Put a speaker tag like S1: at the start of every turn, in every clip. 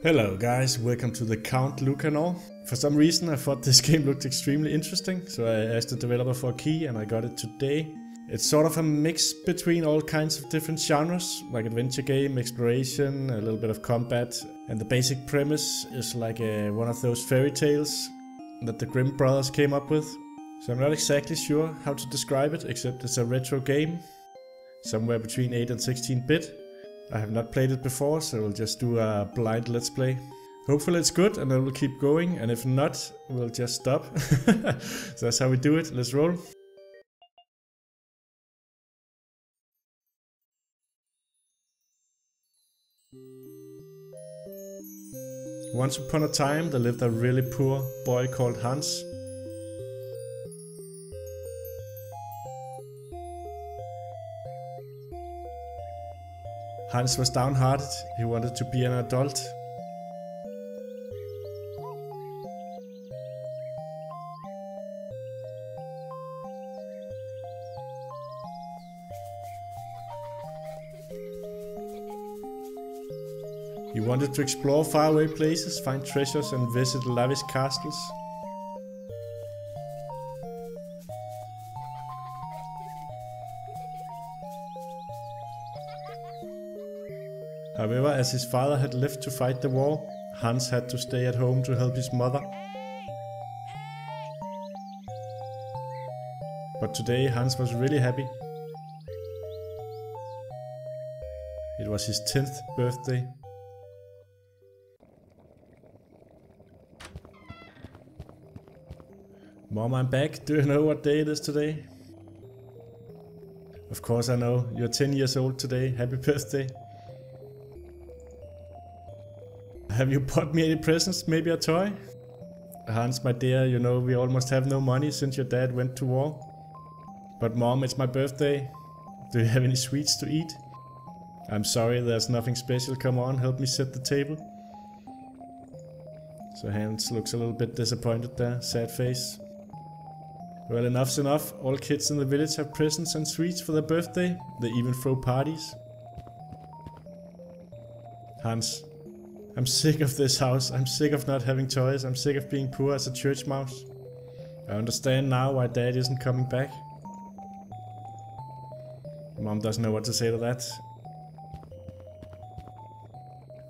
S1: Hello guys, welcome to the Count Lucanor. For some reason I thought this game looked extremely interesting, so I asked the developer for a key and I got it today. It's sort of a mix between all kinds of different genres, like adventure game, exploration, a little bit of combat, and the basic premise is like one of those fairy tales that the Grimm brothers came up with. So I'm not exactly sure how to describe it, except it's a retro game, somewhere between 8 and 16-bit. I have not played it before, so we'll just do a blind let's play. Hopefully it's good and then we'll keep going, and if not, we'll just stop. So that's how we do it. Let's roll. Once upon a time, there lived a really poor boy called Hans. Hans was downhearted. He wanted to be an adult. He wanted to explore faraway places, find treasures and visit lavish castles. However, as his father had left to fight the war, Hans had to stay at home to help his mother. But today Hans was really happy. It was his 10th birthday. Mom, I'm back. Do you know what day it is today? Of course I know. You're 10 years old today. Happy birthday. Have you bought me any presents? Maybe a toy? Hans, my dear, you know we almost have no money since your dad went to war. But Mom, it's my birthday. Do you have any sweets to eat? I'm sorry, there's nothing special. Come on, help me set the table. So Hans looks a little bit disappointed there. Sad face. Well, enough's enough. All kids in the village have presents and sweets for their birthday. They even throw parties. Hans, I'm sick of this house. I'm sick of not having toys. I'm sick of being poor as a church mouse. I understand now why Dad isn't coming back. Mom doesn't know what to say to that.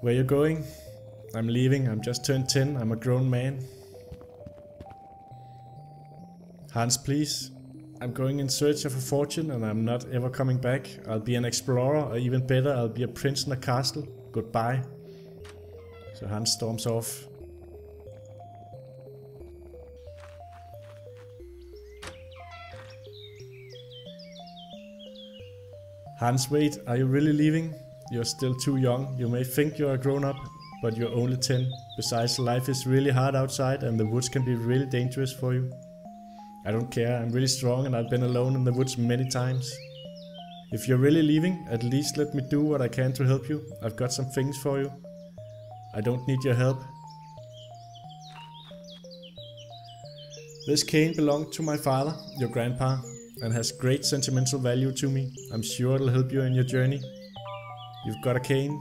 S1: Where you going? I'm leaving. I'm just turned 10. I'm a grown man. Hans, please. I'm going in search of a fortune and I'm not ever coming back. I'll be an explorer, or even better, I'll be a prince in a castle. Goodbye. So Hans storms off. Hans, wait, are you really leaving? You're still too young. You may think you're a grown-up, but you're only 10. Besides, life is really hard outside and the woods can be really dangerous for you. I don't care, I'm really strong and I've been alone in the woods many times. If you're really leaving, at least let me do what I can to help you. I've got some things for you. I don't need your help. This cane belonged to my father, your grandpa, and has great sentimental value to me. I'm sure it'll help you in your journey. You've got a cane.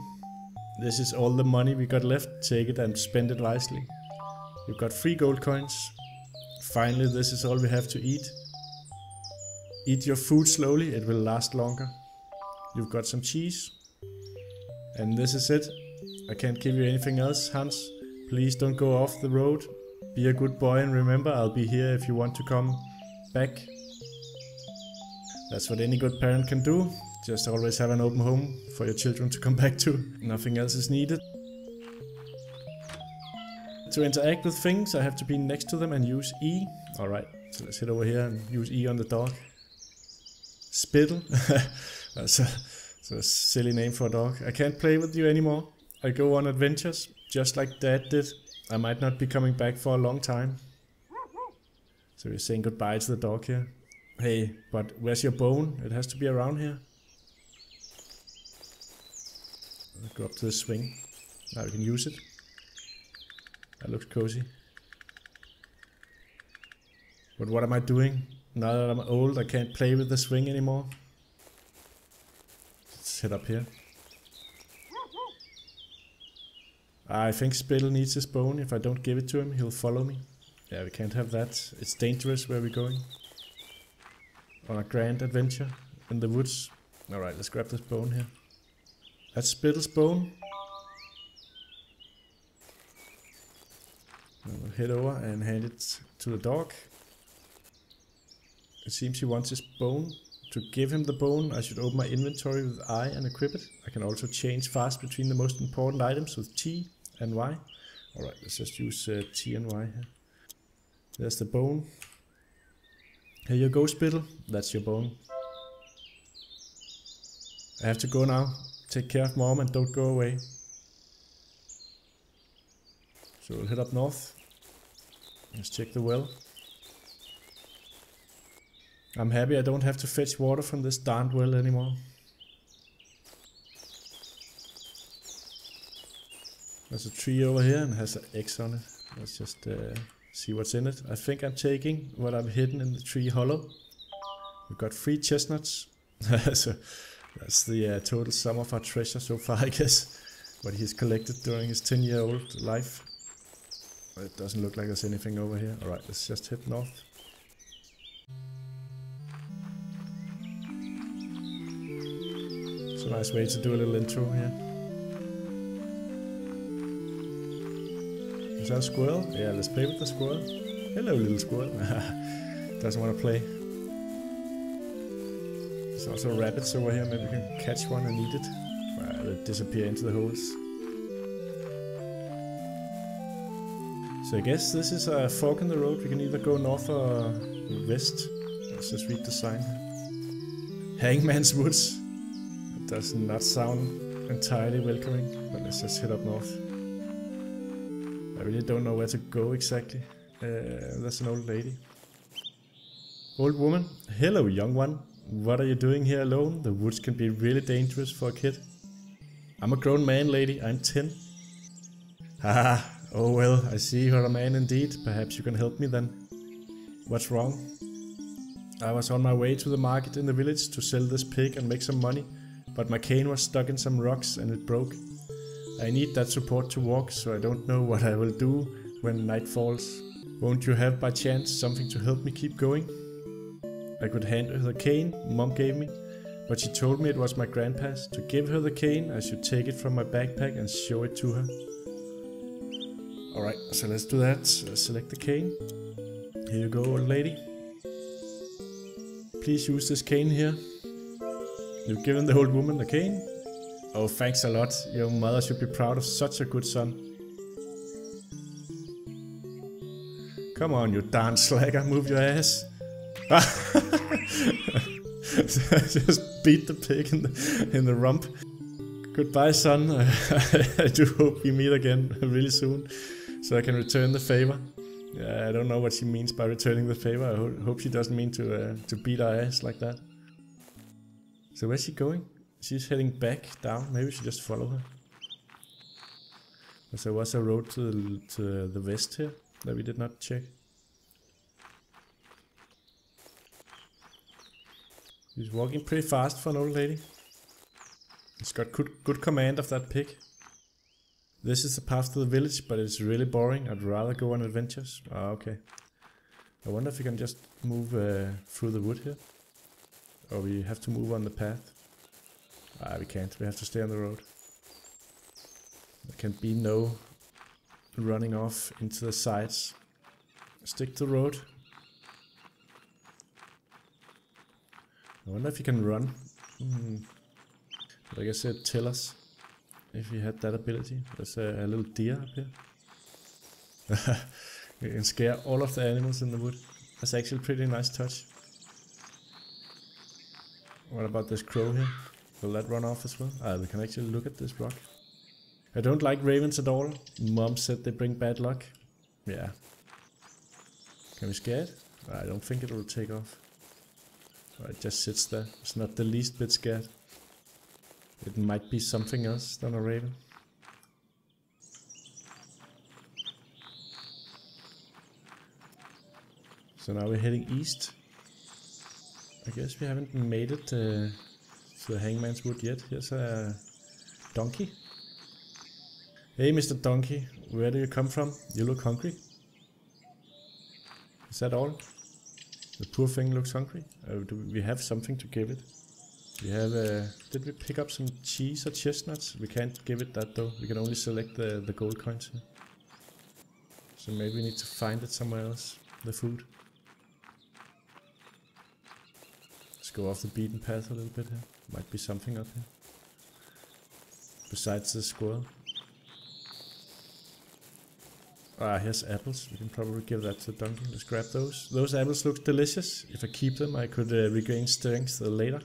S1: This is all the money we got left. Take it and spend it wisely. You've got 3 gold coins. Finally, this is all we have to eat. Eat your food slowly, it will last longer. You've got some cheese. And this is it. I can't give you anything else, Hans. Please don't go off the road. Be a good boy and remember, I'll be here if you want to come back. That's what any good parent can do. Just always have an open home for your children to come back to. Nothing else is needed. To interact with things, I have to be next to them and use E. Alright, so let's head over here and use E on the dog. Spittle. That's a silly name for a dog. I can't play with you anymore. I go on adventures, just like Dad did. I might not be coming back for a long time. So we're saying goodbye to the dog here. Hey, but where's your bone? It has to be around here. I'll go up to the swing. Now we can use it. That looks cozy. But what am I doing? Now that I'm old, I can't play with the swing anymore. Let's head up here. I think Spittle needs his bone. If I don't give it to him, he'll follow me. Yeah, we can't have that. It's dangerous where we're going. On a grand adventure in the woods. Alright, let's grab this bone here. That's Spittle's bone. And we'll head over and hand it to the dog. It seems he wants his bone. To give him the bone, I should open my inventory with I and equip it. I can also change fast between the most important items with T and Y. Alright, let's just use T and Y here. There's the bone. Here you go, Spittle. That's your bone. I have to go now. Take care of Mom and don't go away. So we'll head up north. Let's check the well. I'm happy I don't have to fetch water from this darned well anymore. There's a tree over here and has an X on it. Let's just see what's in it. I think I'm taking what I've hidden in the tree hollow. We've got 3 chestnuts. So that's the total sum of our treasure so far, I guess. What he's collected during his 10-year-old life. It doesn't look like there's anything over here. Alright, let's just head north. It's a nice way to do a little intro here. Is that a squirrel? Yeah, let's play with the squirrel. Hello, little squirrel. Doesn't want to play. There's also rabbits over here. Maybe we can catch one and eat it. Well, they'll disappear into the holes. So I guess this is a fork in the road. We can either go north or west. Let's just read the sign. Hangman's Woods. It does not sound entirely welcoming, but let's just head up north. I really don't know where to go exactly. There's an old lady. Old woman. Hello, young one. What are you doing here alone? The woods can be really dangerous for a kid. I'm a grown man, lady. I'm 10. Haha. Oh well, I see you're a man indeed. Perhaps you can help me then. What's wrong? I was on my way to the market in the village to sell this pig and make some money, but my cane was stuck in some rocks and it broke. I need that support to walk, so I don't know what I will do when night falls. Won't you have by chance something to help me keep going? I could hand her the cane Mom gave me, but she told me it was my grandpa's. To give her the cane, I should take it from my backpack and show it to her. Alright, so let's do that. Select the cane. Here you go, old lady. Please use this cane here. You've given the old woman the cane. Oh, thanks a lot. Your mother should be proud of such a good son. Come on, you darn slacker, move your ass. Just beat the pig in the rump. Goodbye, son. I do hope we meet again really soon, so I can return the favor. I don't know what she means by returning the favor. I hope she doesn't mean to beat our ass like that. So where's she going? She's heading back down. Maybe we should just follow her. Because there was a road to the west here that we did not check. She's walking pretty fast for an old lady. She's got good command of that pig. This is the path to the village, but it's really boring. I'd rather go on adventures. Ah, okay. I wonder if we can just move through the wood here. Or we have to move on the path. Ah, we can't. We have to stay on the road. There can be no running off into the sides. Stick to the road. I wonder if you can run. Like I said, tell us if you had that ability. There's a little deer up here. You can scare all of the animals in the wood. That's actually a pretty nice touch. What about this crow here? Will that run off as well? Ah, we can actually look at this rock. I don't like ravens at all. Mom said they bring bad luck. Yeah. Can we scare it? I don't think it will take off. It just sits there. It's not the least bit scared. It might be something else than a raven. So now we're heading east. I guess we haven't made it to the Hangman's Wood yet. Here's a donkey. Hey, Mr. Donkey, where do you come from? You look hungry. Is that all? The poor thing looks hungry. Do we have something to give it? We have did we pick up some cheese or chestnuts? We can't give it that though. We can only select the gold coins here. So maybe we need to find it somewhere else. The food. Let's go off the beaten path a little bit here. Might be something up here. Besides the squirrel. Ah, here's apples. We can probably give that to the donkey. Let's grab those. Those apples look delicious. If I keep them, I could regain strength later.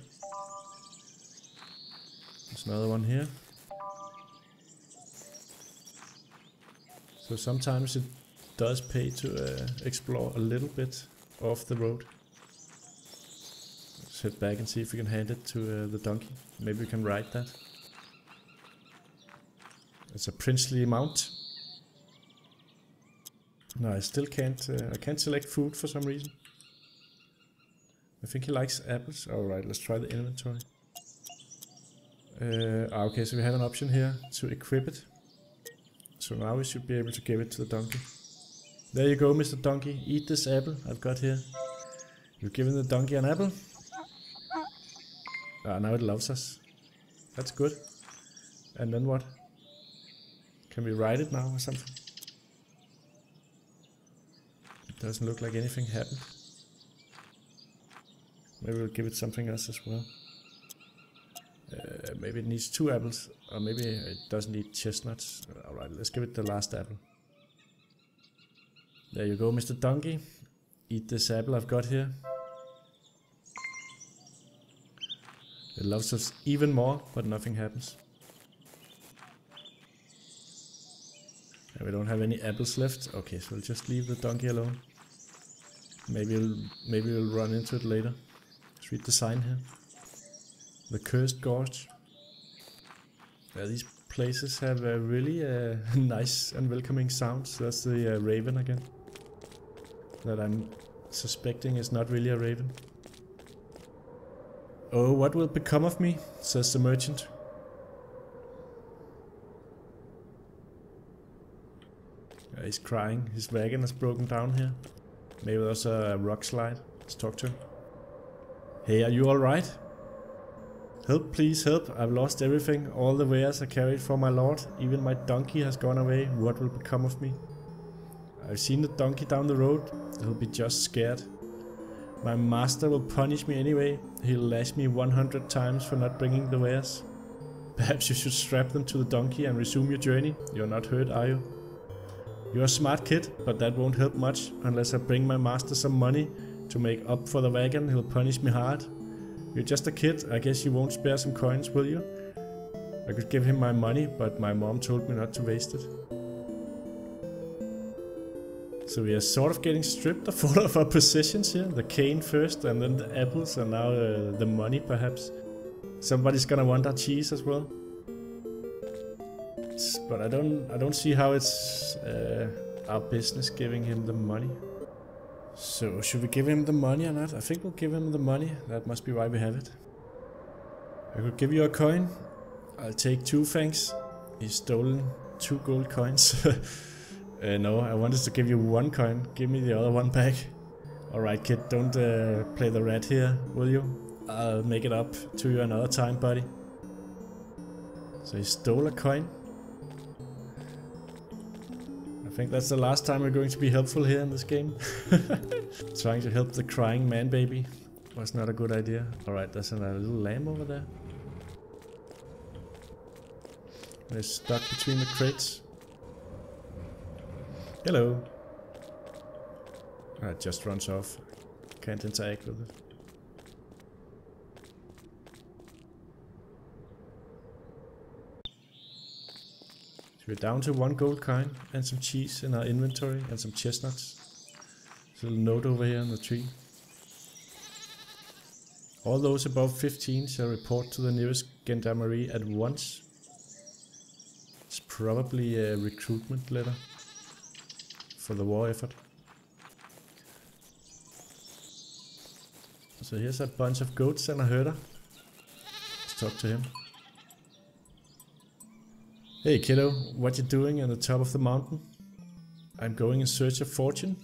S1: There's another one here. So sometimes it does pay to explore a little bit off the road. Let's head back and see if we can hand it to the donkey. Maybe we can ride that. It's a princely mount. No, I still can't. I can't select food for some reason. I think he likes apples. Alright, let's try the inventory. Okay, so we have an option here to equip it. So now we should be able to give it to the donkey. There you go, Mr. Donkey. Eat this apple I've got here. You've given the donkey an apple. Ah, now it loves us. That's good. And then what? Can we ride it now or something? It doesn't look like anything happened. Maybe we'll give it something else as well. Maybe it needs 2 apples, or maybe it doesn't need chestnuts. Alright, let's give it the last apple. There you go, Mr. Donkey. Eat this apple I've got here. It loves us even more, but nothing happens. And we don't have any apples left. Okay, so we'll just leave the donkey alone. Maybe we'll run into it later. Let's read the sign here. The Cursed Gorge. Yeah, these places have really nice and welcoming sounds. That's the raven again. That I'm suspecting is not really a raven. Oh, what will become of me? Says the merchant. Yeah, he's crying. His wagon is broken down here. Maybe there's a rock slide. Let's talk to him. Hey, are you alright? Help, please help. I've lost everything. All the wares I carried for my lord. Even my donkey has gone away. What will become of me? I've seen the donkey down the road. He'll be just scared. My master will punish me anyway. He'll lash me 100 times for not bringing the wares. Perhaps you should strap them to the donkey and resume your journey. You're not hurt, are you? You're a smart kid, but that won't help much. Unless I bring my master some money to make up for the wagon, he'll punish me hard. You're just a kid. I guess you won't spare some coins, will you? I could give him my money, but my mom told me not to waste it. So we are sort of getting stripped of all of our possessions here. The cane first, and then the apples, and now the money perhaps. Somebody's gonna want our cheese as well. But I don't see how it's our business giving him the money. So should we give him the money or not? I think we'll give him the money. That must be why we have it. I could give you a coin. I'll take 2 thanks. He's stolen 2 gold coins. No, I wanted to give you 1 coin. Give me the other one back. Alright kid, don't play the rat here, will you? I'll make it up to you another time, buddy. So he stole a coin. I think that's the last time we're going to be helpful here in this game. Trying to help the crying man baby was not a good idea. Alright, there's a little lamb over there. It's stuck between the crates. Hello. It just runs off. Can't interact with it. So we're down to 1 gold coin and some cheese in our inventory and some chestnuts. There's a little note over here on the tree. All those above 15 shall report to the nearest gendarmerie at once. It's probably a recruitment letter for the war effort. So here's a bunch of goats and a herder. Let's talk to him. Hey kiddo, what you doing on the top of the mountain? I'm going in search of fortune.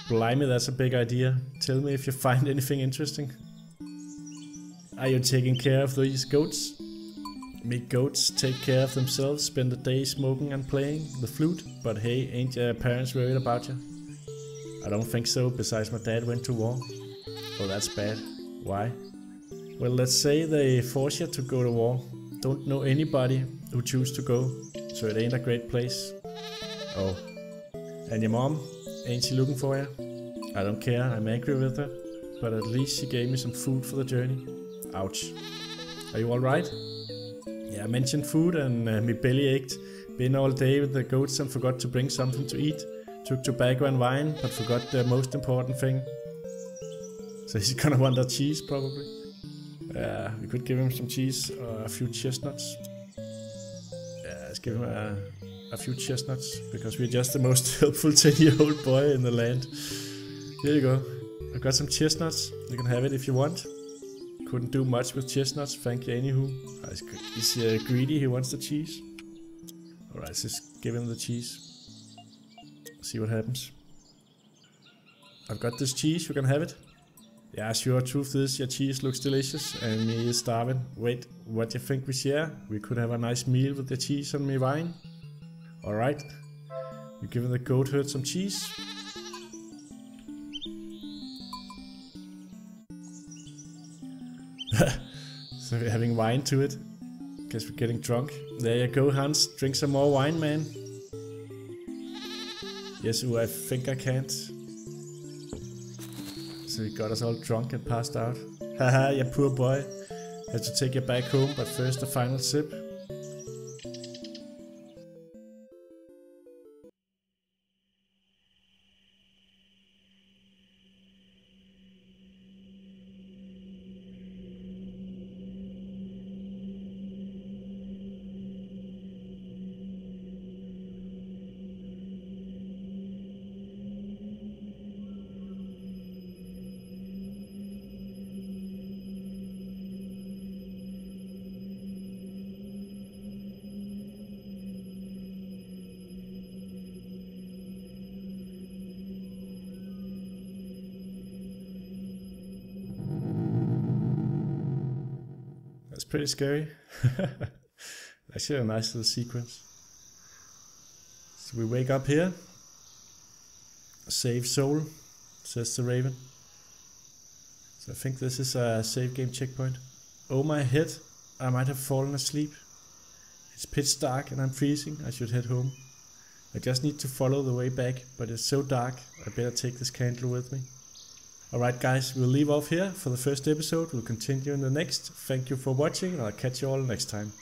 S1: Blimey, that's a big idea. Tell me if you find anything interesting. Are you taking care of these goats? Make goats take care of themselves, spend the day smoking and playing the flute, but hey, ain't your parents worried about you? I don't think so, besides my dad went to war. Oh, that's bad. Why? Well, let's say they force you to go to war. Don't know anybody who choose to go, so it ain't a great place. Oh. And your mom? Ain't she looking for you? I don't care, I'm angry with her, but at least she gave me some food for the journey. Ouch. Are you alright? Yeah, I mentioned food and my belly ached. Been all day with the goats and forgot to bring something to eat. Took tobacco and wine, but forgot the most important thing. So he's gonna want that cheese, probably. Yeah, we could give him some cheese or a few chestnuts. Yeah, let's give him a few chestnuts, because we're just the most helpful 10-year-old boy in the land. Here you go. I got some chestnuts. You can have it if you want. Couldn't do much with chestnuts, thank you anywho. He's greedy, he wants the cheese. Alright, let's just give him the cheese. See what happens. I've got this cheese, you can have it. Yeah, sure, truth is, your cheese looks delicious and me is starving. Wait, what do you think we share? We could have a nice meal with the cheese and me wine. Alright. You're giving the goat herd some cheese. So we're having wine to it. Guess we're getting drunk. There you go, Hans. Drink some more wine, man. Yes, I think I can't. So he got us all drunk and passed out. Haha, you poor boy. Have to take you back home, but first a final sip. That's pretty scary. Actually a nice little sequence. So we wake up here. Save soul, says the raven. So I think this is a save game checkpoint. Oh my head, I might have fallen asleep. It's pitch dark and I'm freezing, I should head home. I just need to follow the way back, but it's so dark, I better take this candle with me. Alright guys, we'll leave off here for the first episode, we'll continue in the next. Thank you for watching and I'll catch you all next time.